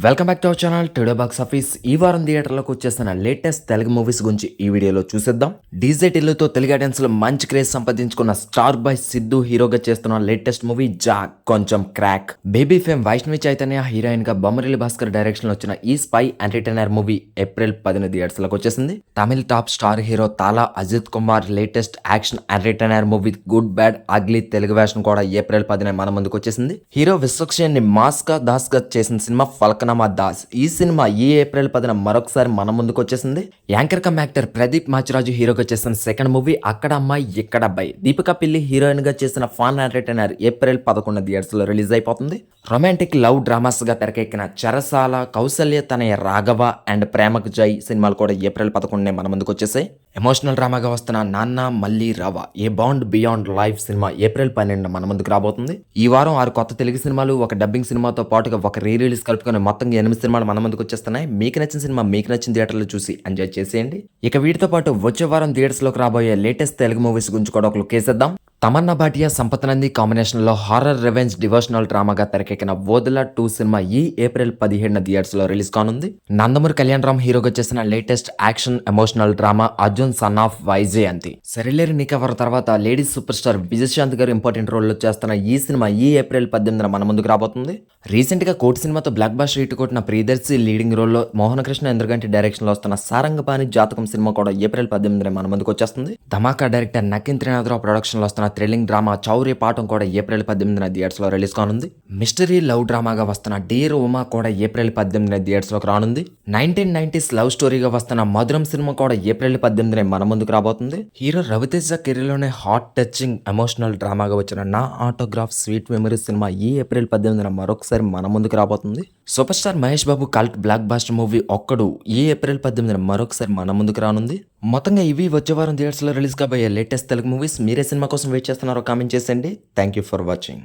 Welcome back to our channel today box office. ఈ వారం థియేటర్లోకి వచ్చేసిన లేటెస్ట్ తెలుగు మూవీస్ గురించి ఈ వీడియోలో చూసేద్దాం. డీజే టిల్లుతో తెలుగు ఆడియన్స్ లో మంచి క్రేజ్ సంపాదించుకున్న స్టార్ బాయ్ సిద్ధు హీరోగా చేస్తున్న లేటెస్ట్ మూవీ జాక్ కొంచెం crack. Baby fame Vaishnavi Chaitanya heroine గా బొమ్మరిల్లి భాస్కర్ డైరెక్షన్ లో వచ్చిన ఈ spy entertainer movie April 10 theatres లోకి వచ్చేసింది. తమిళ top star hero Thala Ajith Kumar latest action entertainer movie Good Bad Ugly Telugu version కూడా ఏప్రిల్ 10 మన ముందుకు వచ్చేసింది. హీరో విశ్వక్షేణ్ ని మాస్ గా దాస్ గా చేసిన సినిమా ఫల్కనామా దాస్. ఈ సినిమా ఈ ఏప్రిల్ 10 మరొకసారి మన ముందుకు వచ్చేసింది. Anchor come actor Pradeep Machiraju హీరోగా చేసిన సెకండ్ మూవీ అక్కడ అమ్మాయి ఇక్కడ అబ్బాయి. దీపికా పిల్లి హీరోయిన్ గా చేసిన ఫన్ ఎంటర్టైనర్ ఏప్రిల్ 11 థియేటర్స్ లో రిలీజ్ అయిపోతుంది. రొమాంటిక్ లవ్ డ్రామాస్ గా తెరకెక్కిన చెరసాల, కౌసల్య తనయ రాఘవ అండ్ ప్రేమకు జై సినిమాలు కూడా ఏప్రిల్ 11 మన ముందుకు వచ్చేసాయి. ఎమోషనల్ డ్రామాగా వస్తున్న నాన్న మళ్ళీ రావా ఏ బాండ్ బియాండ్ లైఫ్ సినిమా ఏప్రిల్ 12 మన ముందుకు రాబోతుంది. ఈ వారం 6 కొత్త తెలుగు సినిమాలు, ఒక డబ్బింగ్ సినిమాతో పాటుగా ఒక రీ రిలీజ్ కలుపుకొని మొత్తంగా 8 సినిమాలు మన ముందుకు వచ్చేస్తున్నాయి. మీకు నచ్చిన సినిమా మీకు నచ్చిన థియేటర్లో చూసి ఎంజాయ్ చేసేయండి. ఇక వీటితో పాటు వచ్చే వారం థియేటర్స్ లోకి రాబోయే లేటెస్ట్ తెలుగు మూవీస్ గురించి కూడా ఒక లుక్ వేసేద్దాం. తమన్నా భాటియా సంపత్ నంది కాంబినేషన్ లో హారర్ రివెంజ్ డివోషనల్ డ్రామాగా తెరకెక్కిన వోదల 2 సినిమా ఈ ఏప్రిల్ 15 థియేటర్స్ లో రిలీజ్ కానుంది. నందమూరి కళ్యాణ్ రామ్ హీరోగా చేసిన latest action emotional drama Arjun son of Vyjayanthi. Sarileru Neekevvaru తర్వాత లేడీస్ సూపర్ స్టార్ విజయశాంతి గారు ఇంపార్టెంట్ రోల్ లో చేస్తున్న ఈ సినిమా ఈ ఏప్రిల్ 18 మన ముందుకు రాబోతుంది. రీసెంట్ గా కోటి సినిమాతో బ్లాక్ బాస్టర్ హిట్ కొట్టిన ప్రియదర్శి లీడింగ్ రోల్ లో మోహన కృష్ణ ఇంద్రగంటి డైరెక్షన్ లో వస్తున్న సారంగపాణి జాతకం సినిమా కూడా ఏప్రిల్ 18 మన ముందుకు వచ్చేస్తుంది. ధమాకా డైరెక్టర్ నకిన్ త్రినాథరావు ప్రొడక్షన్ లో వస్తున్న థ్రిల్లింగ్ డ్రామా చౌర్య పాఠం కూడా ఏప్రిల్ 18 థియేటర్స్ లో రిలీజ్ కానుంది. మిస్టరీ లవ్ డ్రామాగా వస్తున్న డీర్ ఉమా కూడా ఏప్రిల్ 18 థియేటర్స్ లోకి రానుంది. 1990s లవ్ స్టోరీగా వస్తున్న మధురం సినిమా కూడా ఏప్రిల్ 18 మన ముందుకు రాబోతుంది. హీరో రవితేజ కెరీర్లోనే హార్ట్ టచింగ్ ఎమోషనల్ డ్రామాగా వచ్చిన Naa autograph sweet memories cinema ఈ ఏప్రిల్ 18 మరొకసారి మన ముందుకు రాబోతుంది. Super star Mahesh Babu cult blockbuster movie Okkadu ఈ ఏప్రిల్ 18 మరొకసారి మన ముందుకు రానుంది. మొత్తంగా ఇవి వచ్చే వారం థియేటర్స్ లో రిలీజ్ కాబోయే లేటెస్ట్ తెలుగు మూవీస్. మీరే సినిమా కోసం వెయిట్ చేస్తున్నారో కామెంట్ చేసేయండి. Thank you for watching.